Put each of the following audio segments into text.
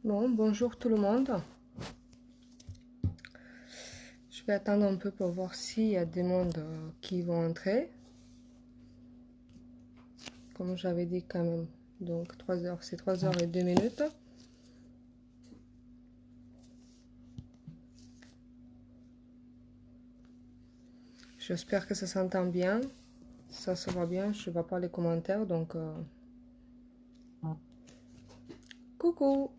Bon, bonjour tout le monde. Je vais attendre un peu pour voir s'il y a des mondes qui vont entrer. Comme j'avais dit quand même. Donc 3 heures, c'est 3 heures et 2 minutes. J'espère que ça s'entend bien. Ça se voit bien, je ne vois pas les commentaires, donc... Coucou!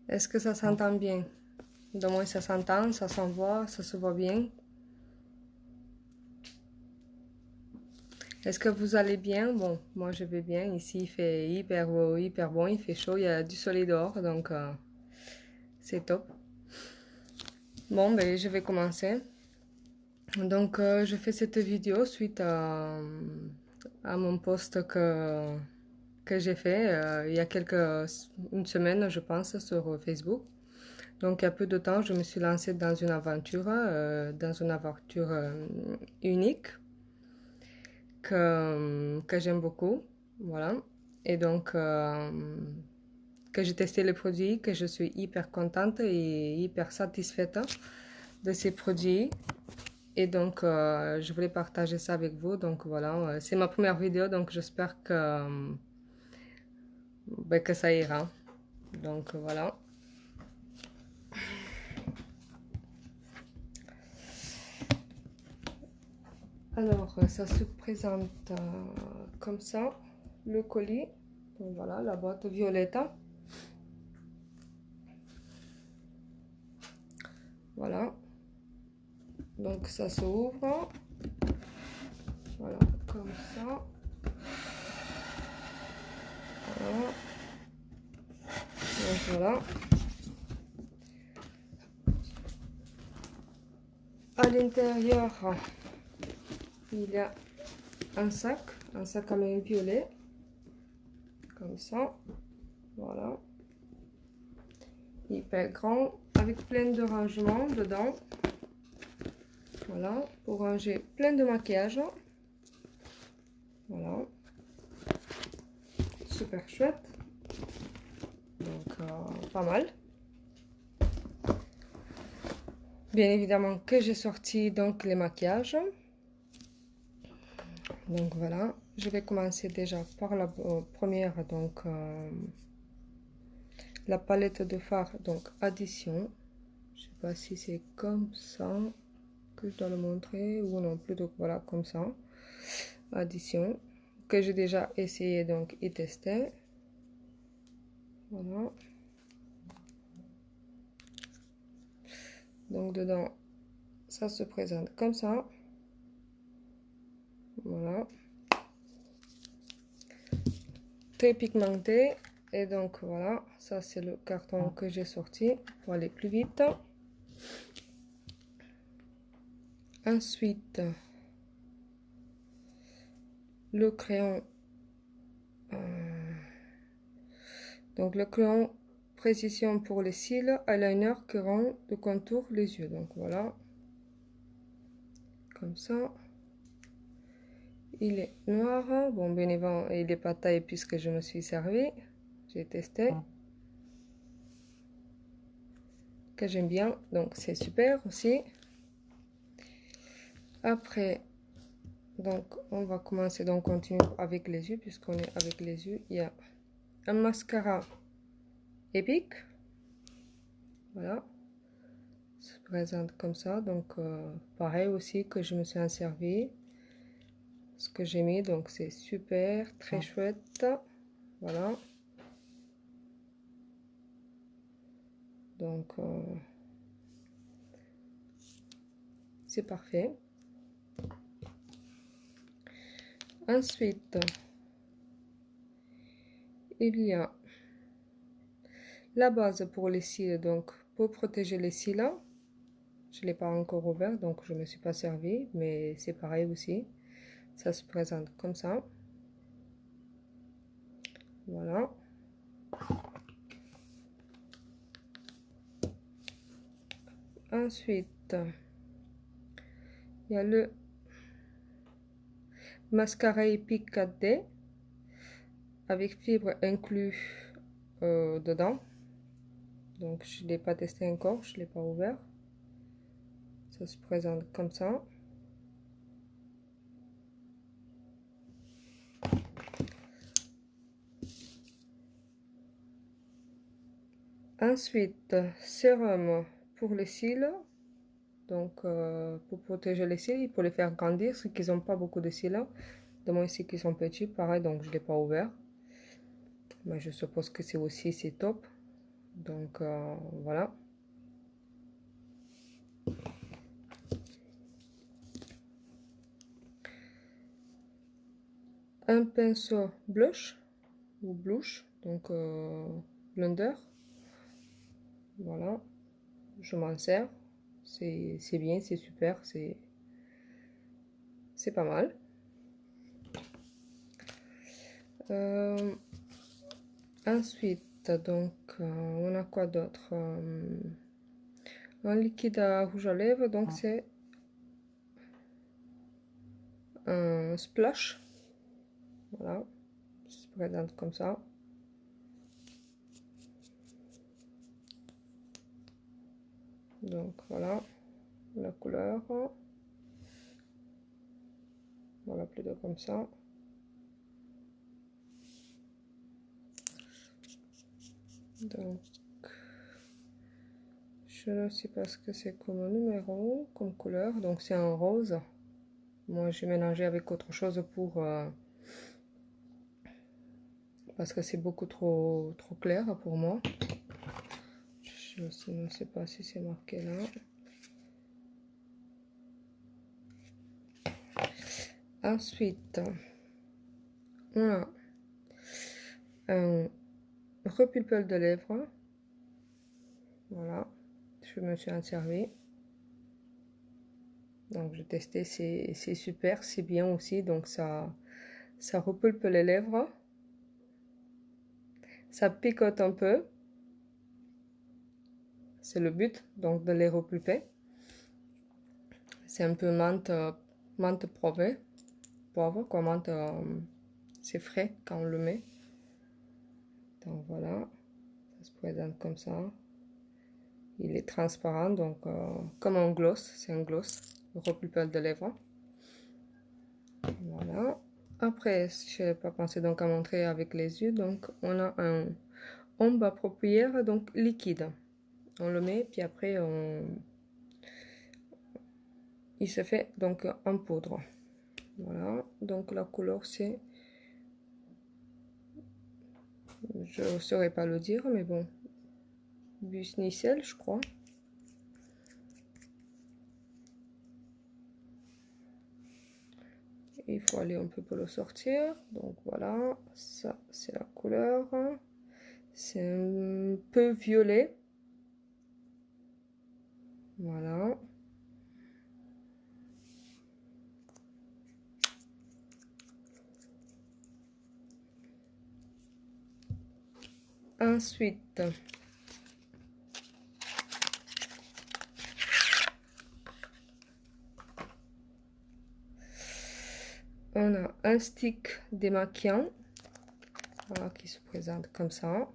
Est-ce que ça s'entend bien? De moins ça s'entend, ça s'envoie, ça se voit bien. Est-ce que vous allez bien? Bon, moi je vais bien. Ici il fait hyper beau, hyper bon, il fait chaud, il y a du soleil dehors, donc c'est top. Bon, ben je vais commencer. Donc je fais cette vidéo suite à mon post que j'ai fait il y a une semaine, je pense, sur Facebook. Donc il y a peu de temps, je me suis lancée dans une aventure unique que j'aime beaucoup. Voilà. Et donc, que j'ai testé les produits, que je suis hyper contente et hyper satisfaite de ces produits. Et donc, je voulais partager ça avec vous. Donc, voilà, c'est ma première vidéo, donc j'espère que ça ira. Donc, voilà. Alors, ça se présente comme ça, le colis. Donc, voilà, la boîte violette. Voilà. Donc, ça s'ouvre. Voilà, comme ça. Voilà. Donc, voilà. À l'intérieur, il y a un sac à main violet, comme ça. Voilà. Hyper grand, avec plein de rangements dedans. Voilà, pour ranger plein de maquillage. Voilà. Super chouette. Donc, pas mal. Bien évidemment que j'ai sorti donc les maquillages. Donc voilà, je vais commencer déjà par la première, donc la palette de fard, donc addition. Je sais pas si c'est comme ça que je dois le montrer ou non, plutôt voilà comme ça. Addition que j'ai déjà essayé donc et testé. Voilà. Donc dedans, ça se présente comme ça. Voilà. Très pigmenté. Et donc voilà, ça c'est le carton que j'ai sorti pour aller plus vite. Ensuite, le crayon. Donc le crayon précision pour les cils, eyeliner qui rend de contour les yeux. Donc voilà, comme ça. Il est noir. Bon, bien évidemment, il n'est pas taillé puisque je me suis servi. J'ai testé. Que j'aime bien. Donc c'est super aussi. Après, donc on va commencer. Donc continuer avec les yeux puisqu'on est avec les yeux. Il y a un mascara épique. Voilà. Ça se présente comme ça. Donc pareil aussi que je me suis servi. Ce que j'ai mis, donc c'est super, très chouette. Voilà. Donc, c'est parfait. Ensuite, il y a la base pour les cils, donc pour protéger les cils. Je ne l'ai pas encore ouvert, donc je ne me suis pas servi, mais c'est pareil aussi. Ça se présente comme ça. Voilà. Ensuite, il y a le mascara Epic 4D avec fibre inclus dedans. Donc je ne l'ai pas testé encore, je ne l'ai pas ouvert. Ça se présente comme ça. Ensuite, sérum pour les cils. Donc pour protéger les cils, pour les faire grandir, ceux qui n'ont pas beaucoup de cils. De moi ici qui sont petits, pareil, donc je ne l'ai pas ouvert. Mais je suppose que c'est top. Donc voilà. Un pinceau blush ou blush, donc blender. Voilà, je m'en sers. C'est bien, c'est super, c'est pas mal. Ensuite, donc, on a quoi d'autre? Un liquide à rouge à lèvres, donc c'est un splash. Voilà, ça se présente comme ça. Donc voilà, la couleur. Voilà, plutôt comme ça. Donc, je ne sais pas ce que c'est comme numéro, comme couleur. Donc c'est un rose. Moi j'ai mélangé avec autre chose pour parce que c'est beaucoup trop clair pour moi. Je ne sais pas si c'est marqué là. Ensuite, on a un repulpeur de lèvres. Voilà, je me suis en servi. Donc j'ai testé, c'est super, c'est bien aussi. Donc ça repulpe les lèvres. Ça picote un peu. C'est le but, donc de les repulper. C'est un peu menthe poivre, quoi, menthe, c'est frais quand on le met. Donc voilà, ça se présente comme ça. Il est transparent, donc comme un gloss, c'est un gloss, repulpeur de lèvres. Voilà. Après, je n'ai pas pensé donc à montrer avec les yeux, donc on a un ombre à paupières, donc liquide. On le met, puis après il se fait donc en poudre. Voilà, donc la couleur c'est, je ne saurais pas le dire, mais bon, Busnicelle, je crois. Il faut aller un peu pour le sortir. Donc voilà, ça c'est la couleur. C'est un peu violet. Voilà. Ensuite, on a un stick démaquillant, voilà, qui se présente comme ça.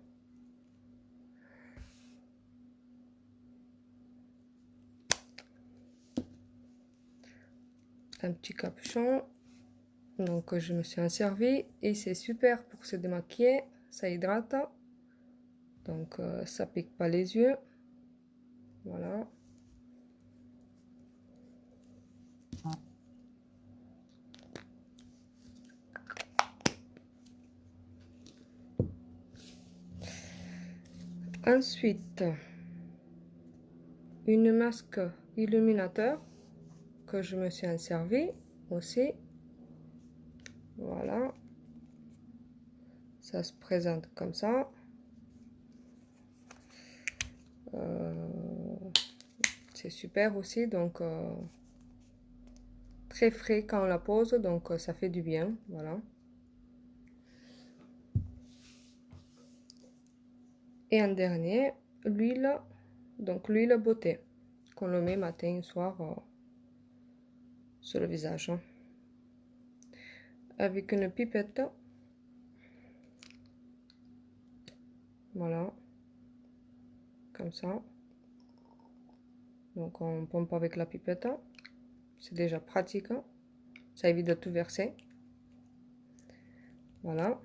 Un petit capuchon, donc je me suis en servi et c'est super pour se démaquiller, ça hydrate, donc ça pique pas les yeux. Voilà. Ensuite, une masque illuminateur que je me suis en servi aussi. Voilà, ça se présente comme ça. C'est super aussi, donc très frais quand on la pose, donc ça fait du bien. Voilà. Et en dernier, l'huile, donc l'huile beauté qu'on le met matin et soir sur le visage. Hein. Avec une pipette. Voilà. Comme ça. Donc on pompe avec la pipette. C'est déjà pratique. Ça évite de tout verser. Voilà.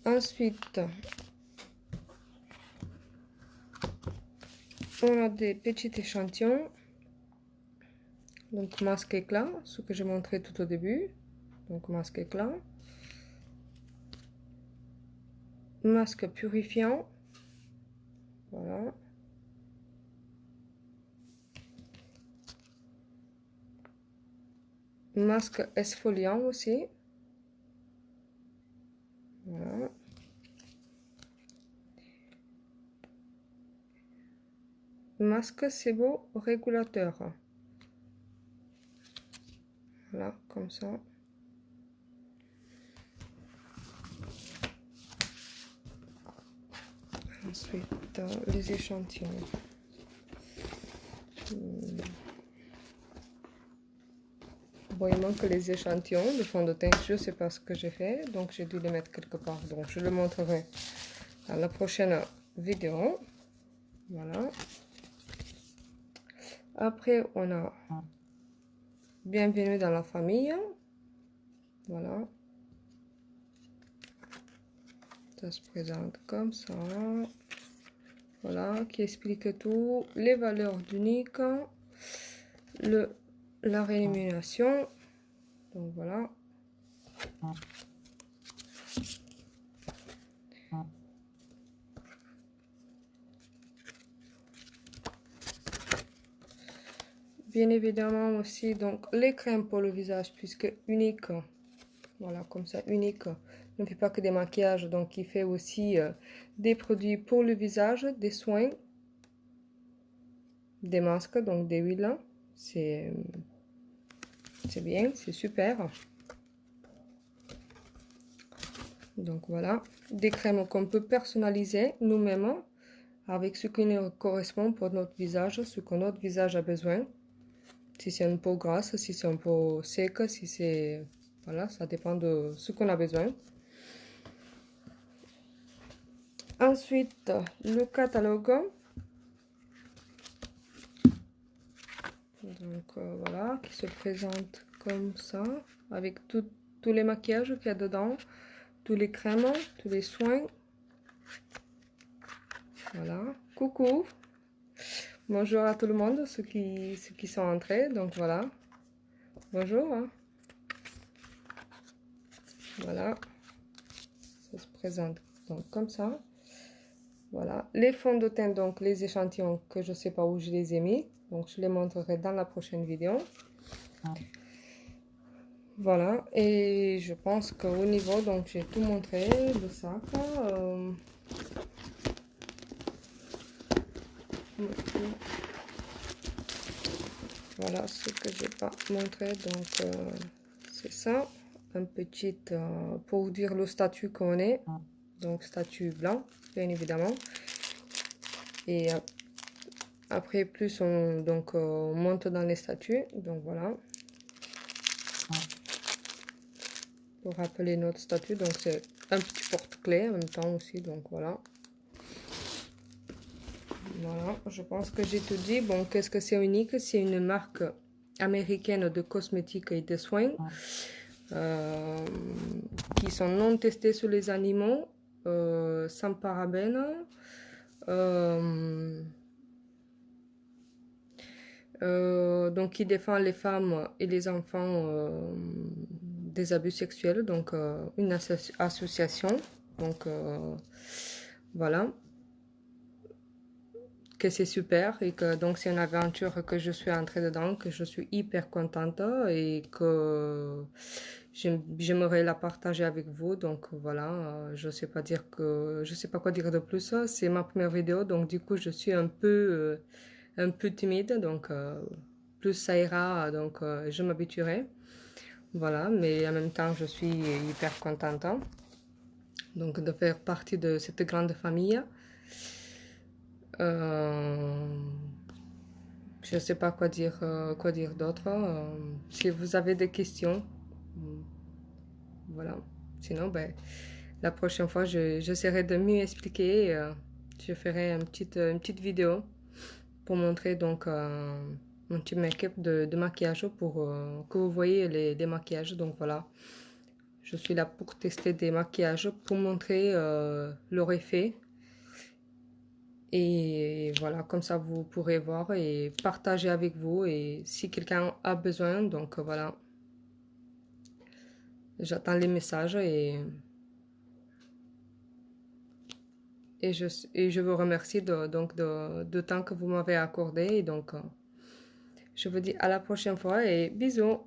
Ensuite, on a des petits échantillons. Donc masque éclat, ce que j'ai montré tout au début. Donc masque éclat. Masque purifiant. Voilà. Masque exfoliant aussi. Voilà. Masque séborégulateur. Voilà, comme ça. Ensuite, les échantillons. Bon, il manque les échantillons de fond de teint. Je ne sais pas ce que j'ai fait, donc j'ai dû les mettre quelque part. Donc, je le montrerai dans la prochaine vidéo. Voilà. Après, on a Bienvenue dans la famille. Voilà. Ça se présente comme ça. Voilà, qui explique tout. Les valeurs d'unique. La rémunération. Donc voilà. Bien évidemment aussi donc les crèmes pour le visage puisque unique. Voilà, comme ça, unique. Ne fait pas que des maquillages, donc il fait aussi des produits pour le visage, des soins, des masques, donc des huiles. C'est bien, c'est super. Donc voilà, des crèmes qu'on peut personnaliser nous-mêmes avec ce qui nous correspond pour notre visage, ce que notre visage a besoin. Si c'est une peau grasse, si c'est une peau sec, si c'est... Voilà, ça dépend de ce qu'on a besoin. Ensuite, le catalogue. Donc voilà, qui se présente comme ça, avec tous les maquillages qu'il y a dedans, tous les crèmes, tous les soins. Voilà, coucou, bonjour à tout le monde, ceux qui sont entrés, donc voilà, bonjour. Hein. Voilà, ça se présente donc comme ça. Voilà, les fonds de teint, donc les échantillons que je sais pas où je les ai mis, donc je les montrerai dans la prochaine vidéo. Voilà, et je pense qu'au niveau, donc j'ai tout montré, le sac. Voilà ce que j'ai pas montré, donc c'est ça. Un petit, pour dire le statut qu'on est, donc statut blanc, bien évidemment. Et après, plus on, donc, on monte dans les statuts, donc voilà. Pour rappeler notre statut, donc c'est un petit porte-clés en même temps aussi, donc voilà. Voilà, je pense que j'ai tout dit. Bon, qu'est-ce que c'est unique? C'est une marque américaine de cosmétiques et de soins qui sont non testés sur les animaux, sans parabènes. Donc qui défend les femmes et les enfants des abus sexuels, donc une association, donc voilà, que c'est super et que donc c'est une aventure que je suis entrée dedans, que je suis hyper contente et que j'aimerais la partager avec vous. Donc voilà, je sais pas quoi dire de plus. C'est ma première vidéo, donc du coup je suis un peu timide, donc plus ça ira, donc je m'habituerai. Voilà, mais en même temps je suis hyper contente donc de faire partie de cette grande famille. Je ne sais pas quoi dire d'autre. Si vous avez des questions, voilà. Sinon, ben, la prochaine fois, j'essaierai de mieux expliquer. Je ferai une petite vidéo pour montrer donc mon petit make-up de maquillage pour que vous voyez les maquillages. Donc voilà, je suis là pour tester des maquillages pour montrer leur effet. Et voilà, comme ça vous pourrez voir et partager avec vous. Et si quelqu'un a besoin, donc voilà, j'attends les messages et je vous remercie de temps que vous m'avez accordé. Et donc, je vous dis à la prochaine fois et bisous.